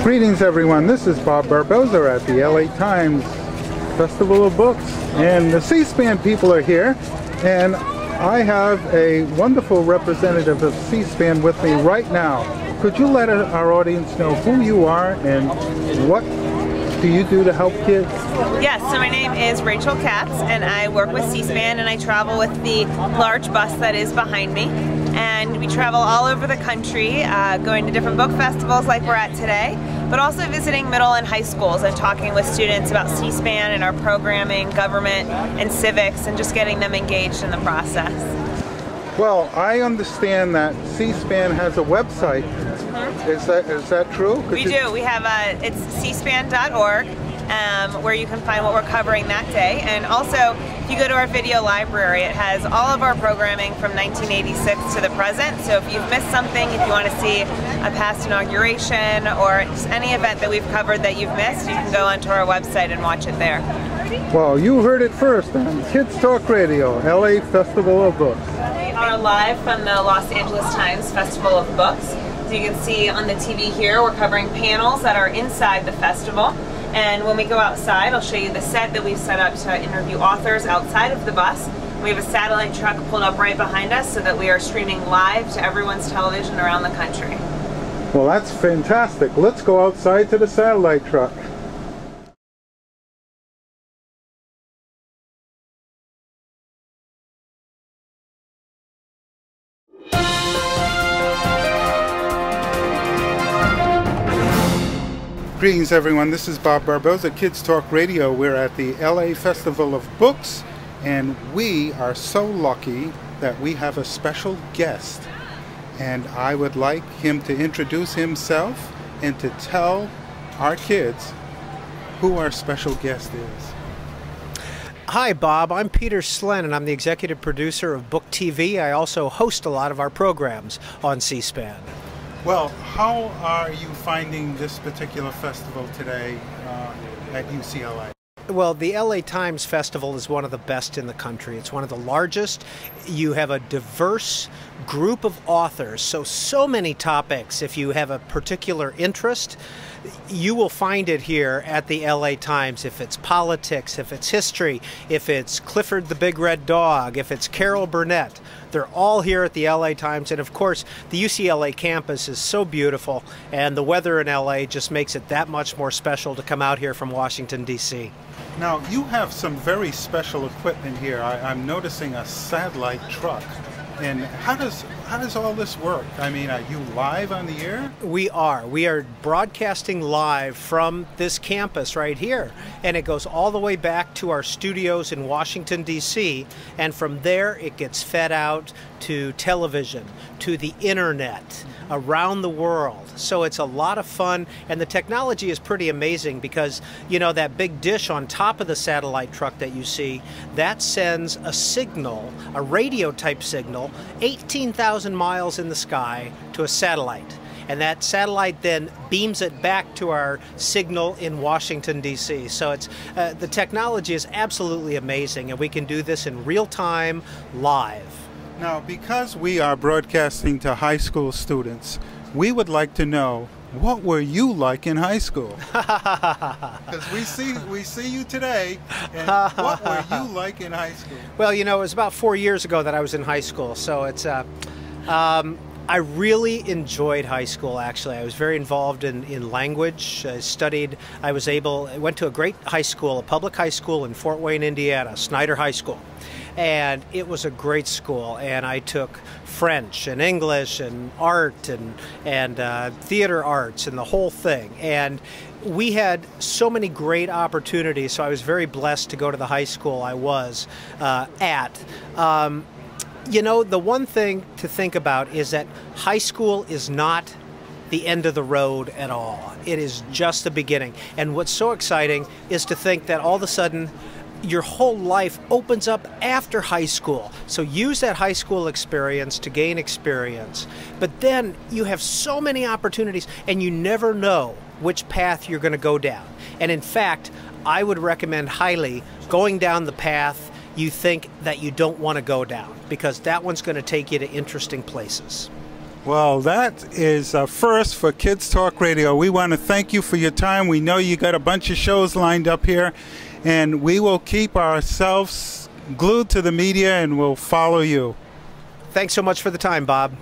Greetings everyone, this is Bob Barboza at the LA Times Festival of Books, and the C-SPAN people are here, and I have a wonderful representative of C-SPAN with me right now. Could you let our audience know who you are and what do you do to help kids? Yes, so my name is Rachel Katz, and I work with C-SPAN, and I travel with the large bus that is behind me. And we travel all over the country, going to different book festivals like we're at today, but also visiting middle and high schools and talking with students about C-SPAN and our programming, government, and civics, and just getting them engaged in the process. Well, I understand that C-SPAN has a website. Is that true? We do. We have it's cspan.org, where you can find what we're covering that day. And also, if you go to our video library, it has all of our programming from 1986 to the present. So if you've missed something, if you want to see a past inauguration or just any event that we've covered that you've missed, you can go onto our website and watch it there. Well, you heard it first on Kids Talk Radio, LA Festival of Books. We are live from the Los Angeles Times Festival of Books. So you can see on the TV here, we're covering panels that are inside the festival. And when we go outside, I'll show you the set that we've set up to interview authors outside of the bus. We have a satellite truck pulled up right behind us so that we are streaming live to everyone's television around the country. Well, that's fantastic. Let's go outside to the satellite truck. Greetings everyone, this is Bob Barboza, Kids Talk Radio. We're at the LA Festival of Books, and we are so lucky that we have a special guest. And I would like him to introduce himself and to tell our kids who our special guest is. Hi Bob, I'm Peter Slen, and I'm the executive producer of Book TV. I also host a lot of our programs on C-SPAN. Well, how are you finding this particular festival today at UCLA? Well, the LA Times Festival is one of the best in the country. It's one of the largest. You have a diverse group of authors, so many topics. If you have a particular interest, you will find it here at the LA Times. If it's politics, if it's history, if it's Clifford the Big Red Dog, if it's Carol Burnett, they're all here at the LA Times. And of course, the UCLA campus is so beautiful, and the weather in LA just makes it that much more special to come out here from Washington, D.C. Now, you have some very special equipment here. I'm noticing a satellite truck. And how does all this work? I mean, are you live on the air? We are. We are broadcasting live from this campus right here. And it goes all the way back to our studios in Washington, D.C. And from there, it gets fed out to television, to the internet, around the world. So it's a lot of fun, and the technology is pretty amazing because, you know, that big dish on top of the satellite truck that you see, that sends a signal, a radio type signal, 18,000 miles in the sky to a satellite. And that satellite then beams it back to our signal in Washington, D.C. So it's the technology is absolutely amazing, and we can do this in real time, live. Now, because we are broadcasting to high school students, we would like to know, what were you like in high school? Because we see you today, and what were you like in high school? Well, you know, it was about 4 years ago that I was in high school, so it's I really enjoyed high school, actually. I was very involved in language. I went to a great high school, a public high school in Fort Wayne, Indiana, Snyder High School. And it was a great school, and I took French and English and art and theater arts and the whole thing. And we had so many great opportunities, so I was very blessed to go to the high school I was at. You know, the one thing to think about is that high school is not the end of the road at all. It is just the beginning. And what's so exciting is to think that all of a sudden your whole life opens up after high school. So use that high school experience to gain experience. But then you have so many opportunities, and you never know which path you're going to go down. And in fact, I would recommend highly going down the path you think that you don't want to go down, because that one's going to take you to interesting places. Well, that is a first for Kids Talk Radio. We want to thank you for your time. We know you got a bunch of shows lined up here, and we will keep ourselves glued to the media and we'll follow you. Thanks so much for the time, Bob.